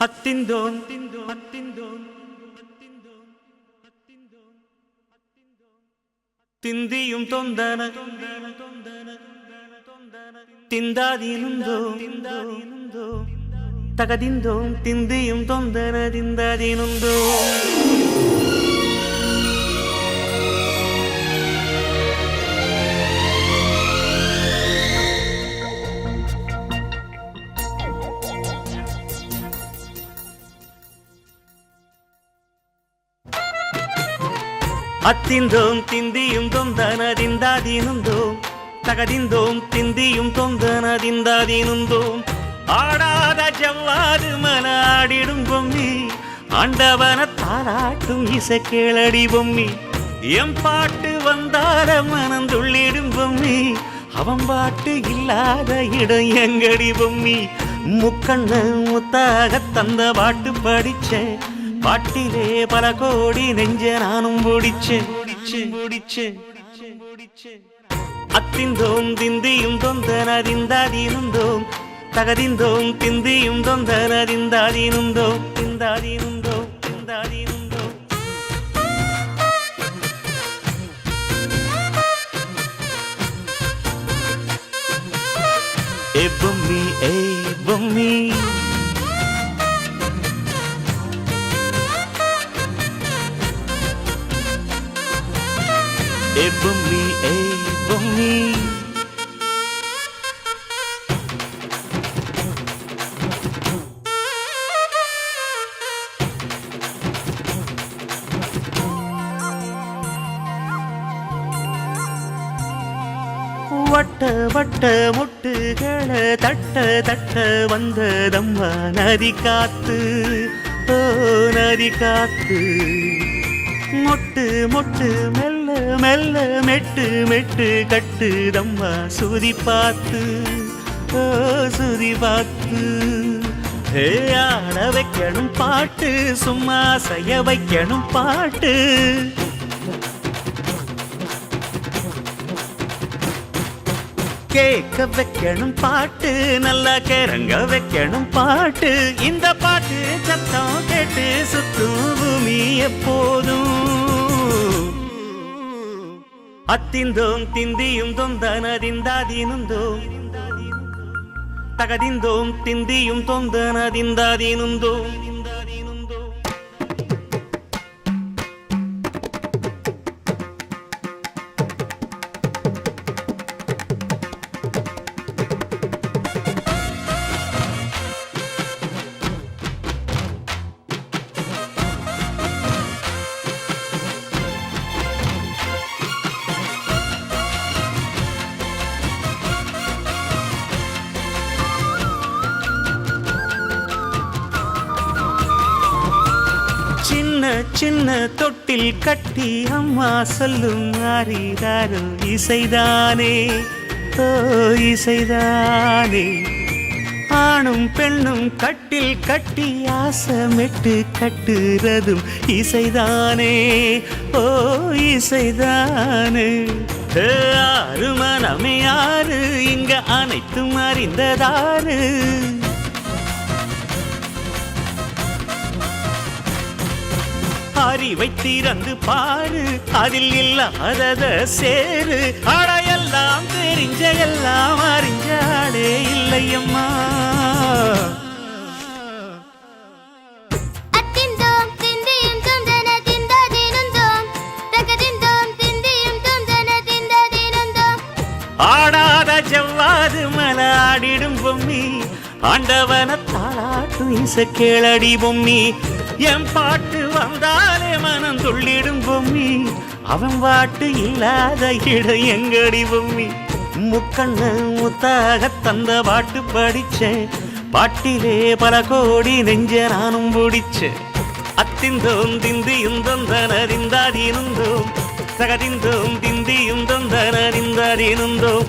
அத்திந்தோம் திந்தியும் தொந்தன திந்தாதீனுந்தோ தகதிந்தோம் திந்தியும் தொந்தன திந்தாதீனுந்தோ அத்திந்தோம் திந்தியும் தொந்தனதிந்தாதீனுந்தோம் தகதிந்தோம் திந்தியும் தொந்தனதிந்தாதீனுந்தோம் ஆடாத ஜவ்வாது மனாடிடும் பொம்மி ஆண்டவன தாராட்டும் இசை கேளடி பொம்மி எம் பாட்டு வந்தார மனந்துள்ளிடும் பொம்மி அவன் பாட்டு இல்லாத இடம் எங்கடி பொம்மி முக்கண்ண முத்தாக தந்த பாட்டு படிச்சேன் பாட்டிலே பல கோடி நெஞ்ச நானும் முடிச்சேன் அத்திந்தோம் திந்தியும் தொந்தனதிந்தாதீனுந்தோம் தகதிந்தோம் திந்தியும் தொந்தனதிந்தாதீனுந்தோம் திந்தாதீனுந்தோம் திந்தாதீனுந்தோம் ஏ பொம்மி ஏ பொம்மி ஏ பொம்மி ஏ பொம்மி வட்ட வட்ட முட்டுகள தட்ட தட்ட வந்ததம்மா நதி காத்து ஓ நதி காத்து மொட்டு மொட்டு மெல்ல மெல்ல மெட்டு மெட்டு கட்டுதம்மா சுதி பார்த்து ஓ சுதி பார்த்து ஆட வைக்கணும் பாட்டு சும்மா செய்ய வைக்கணும் பாட்டு கேட்க வைக்கணும் பாட்டு நல்லா கிறங்க வைக்கணும் பாட்டு இந்த பாட்டு சத்தம் கேட்டு சுத்தும் பூமி எப்போதும் அத்திந்தோம் திந்தியும் தொந்தனதிந்தாதீனுந்தோம் தகதிந்தோம் திந்தியும் தொந்தனதிந்தாதீனுந்தோம் சின்ன சின்ன தொட்டில் கட்டி அம்மா சொல்லும் ஆரிதாரோ இசைதானே ஓ இசைதானே ஆணும் பெண்ணும் கட்டில் கட்டி ஆசமெட்டு கட்டுறதும் இசைதானே ஓ இசைதானே ஆறு மனமே ஆறு இங்க அனைத்தும் அறிந்ததாரு அறிவை திறந்து பாரு அதில் இல்லாதத சேரு அடையெல்லாம் தெரிஞ்ச எல்லாம் அறிஞ்சாலே இல்லையம்மா அத்திந்தோம் திந்தியும் தொந்தனதிந்தாதீனுந்தோம் தகதிந்தோம் திந்தியும் தொந்தனதிந்தாதீனுந்தோம் ஆடாத ஜவ்வாது மலாடிடும் பொம்மி ஆண்டவன தாளாட்டும் இசை கேளடி பொம்மி என் பாட்டு வந்தாலே மனம் துள்ளிடும் பொம்மி அவன் பாட்டு இல்லாத இடம் எங்கடி பொம்மி முக்கண்ண முத்தாக தந்த பாட்டு படிச்சேன் பாட்டிலே பல கோடி நெஞ்ச நானும் பிடிச்சேன் அத்திந்தோம் திந்தியும் தொந்தனதிந்தாதீனுந்தோம் தகதிந்தோம் திந்தியும் தொந்தனதிந்தாதீனுந்தோம்